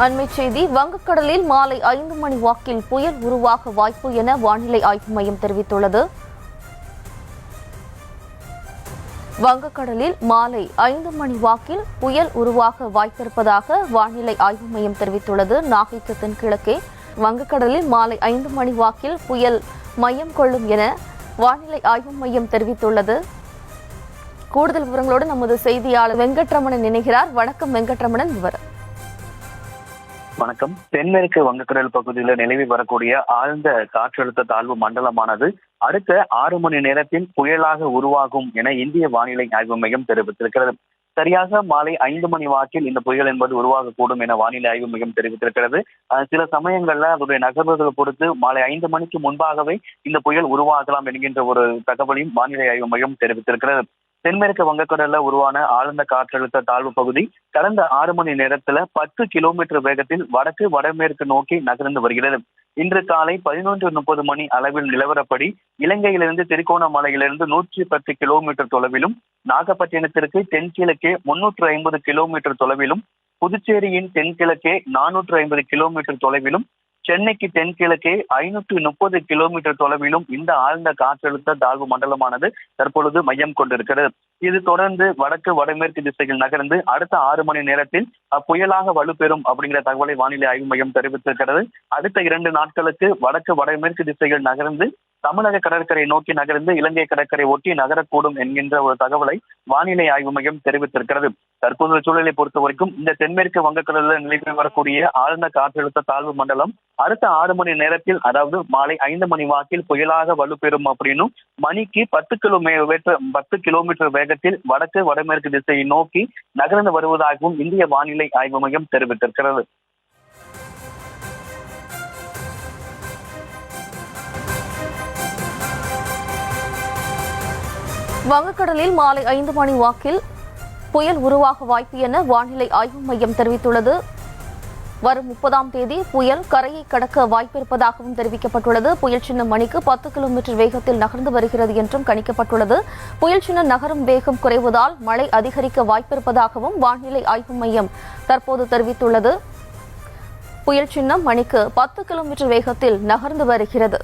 அண்மைச் செய்தி. வங்கக்கடலில் மாலை 5 மணி வாக்கில் புயல் உருவாக வாய்ப்பு என வானிலை ஆய்வு மையம் தெரிவித்துள்ளது. வங்கக்கடலில் மாலை 5 மணி வாக்கில் புயல் உருவாக வாய்ப்பிருப்பதாக வானிலை ஆய்வு மையம் தெரிவித்துள்ளது. நாகைக்கு தென்கிழக்கே வங்கக்கடலில் மாலை 5 மணி வாக்கில் புயல் மையம் கொள்ளும் என வானிலை ஆய்வு மையம் தெரிவித்துள்ளது. கூடுதல் விவரங்களோடு நமது செய்தியாளர் வெங்கட்ரமணன் இணைகிறார். வணக்கம் வெங்கட்ரமணன், விவரம். வணக்கம். தென்மேற்கு வங்கக்கடல் பகுதியில் நிலவி வரக்கூடிய ஆழ்ந்த காற்றழுத்த தாழ்வு மண்டலமானது அடுத்த 6 மணி நேரத்தில் புயலாக உருவாகும் என இந்திய வானிலை ஆய்வு மையம் தெரிவித்திருக்கிறது. சரியாக மாலை 5 மணி வாக்கில் இந்த புயல் என்பது உருவாகக்கூடும் என வானிலை ஆய்வு மையம் தெரிவித்திருக்கிறது. சில சமயங்கள்ல அதனுடைய நகர்வுகளை பொறுத்து மாலை 5 மணிக்கு முன்பாகவே இந்த புயல் உருவாகலாம் என்கின்ற ஒரு தகவலையும் வானிலை ஆய்வு மையம் தெரிவித்திருக்கிறது. தென்மேற்கு வங்கக்கடல்ல உருவான ஆழ்ந்த காற்றழுத்த தாழ்வு பகுதி கடந்த 6 மணி நேரத்துல 10 கிலோமீட்டர் வேகத்தில் வடக்கு வடமேற்கு நோக்கி நகர்ந்து வருகிறது. இன்று காலை 11:30 மணி அளவில் நிலவரப்படி இலங்கையிலிருந்து திருகோணமலையிலிருந்து 110 கிலோமீட்டர் தொலைவிலும், நாகப்பட்டினத்திற்கு தென்கிழக்கே 350 கிலோமீட்டர் தொலைவிலும், புதுச்சேரியின் தென்கிழக்கே 450 கிலோமீட்டர் தொலைவிலும், சென்னைக்கு தென்கிழக்கே 530 கிலோமீட்டர் தொலைவிலும் இந்த ஆழ்ந்த காற்றழுத்த தாழ்வு மண்டலமானது தற்பொழுது மையம் கொண்டிருக்கிறது. இது தொடர்ந்து வடக்கு வடமேற்கு திசையில் நகர்ந்து அடுத்த 6 மணி நேரத்தில் புயலாக வலுப்பெறும் அப்படிங்கிற தகவலை வானிலை ஆய்வு மையம் தெரிவித்திருக்கிறது. அடுத்த 2 நாட்களுக்கு வடக்கு வடமேற்கு திசையில் நகர்ந்து தமிழக கடற்கரை நோக்கி நகர்ந்து இலங்கை கடற்கரை ஒட்டி நகரக்கூடும் என்கின்ற ஒரு தகவலை வானிலை ஆய்வு மையம் தெரிவித்திருக்கிறது. தற்போதைய சூழலை பொறுத்த வரைக்கும் இந்த தென்மேற்கு வங்கக்கடலில் நிலவி வரக்கூடிய ஆழ்ந்த காற்றழுத்த தாழ்வு மண்டலம் அடுத்த 6 மணி நேரத்தில், அதாவது மாலை 5 மணி வாக்கில் புயலாக வலுப்பெறும் அப்படின்னும், மணிக்கு 10 கிலோமீட்டர் வேகத்தில் வடக்கு வடமேற்கு திசையை நோக்கி நகர்ந்து வருவதாகவும் இந்திய வானிலை ஆய்வு மையம் தெரிவித்திருக்கிறது. வங்கக்கடலில் மாலை 5 மணி வாக்கில் புயல் உருவாக வாய்ப்பு என வானிலை ஆய்வு மையம் தெரிவித்துள்ளது. வரும் 30ஆம் தேதி புயல் கரையை கடக்க வாய்ப்பிருப்பதாகவும் தெரிவிக்கப்பட்டுள்ளது. புயல் சின்னம் மணிக்கு 10 கிலோமீட்டர் வேகத்தில் நகர்ந்து வருகிறது என்றும் கணிக்கப்பட்டுள்ளது. புயல் சின்னம் நகரும் வேகம் குறைவதால் மழை அதிகரிக்க வாய்ப்பிருப்பதாகவும் வானிலை ஆய்வு மையம் தற்போது தெரிவித்துள்ளது. புயல் சின்னம் மணிக்கு 10 கிலோமீட்டர் வேகத்தில் நகர்ந்து வருகிறது.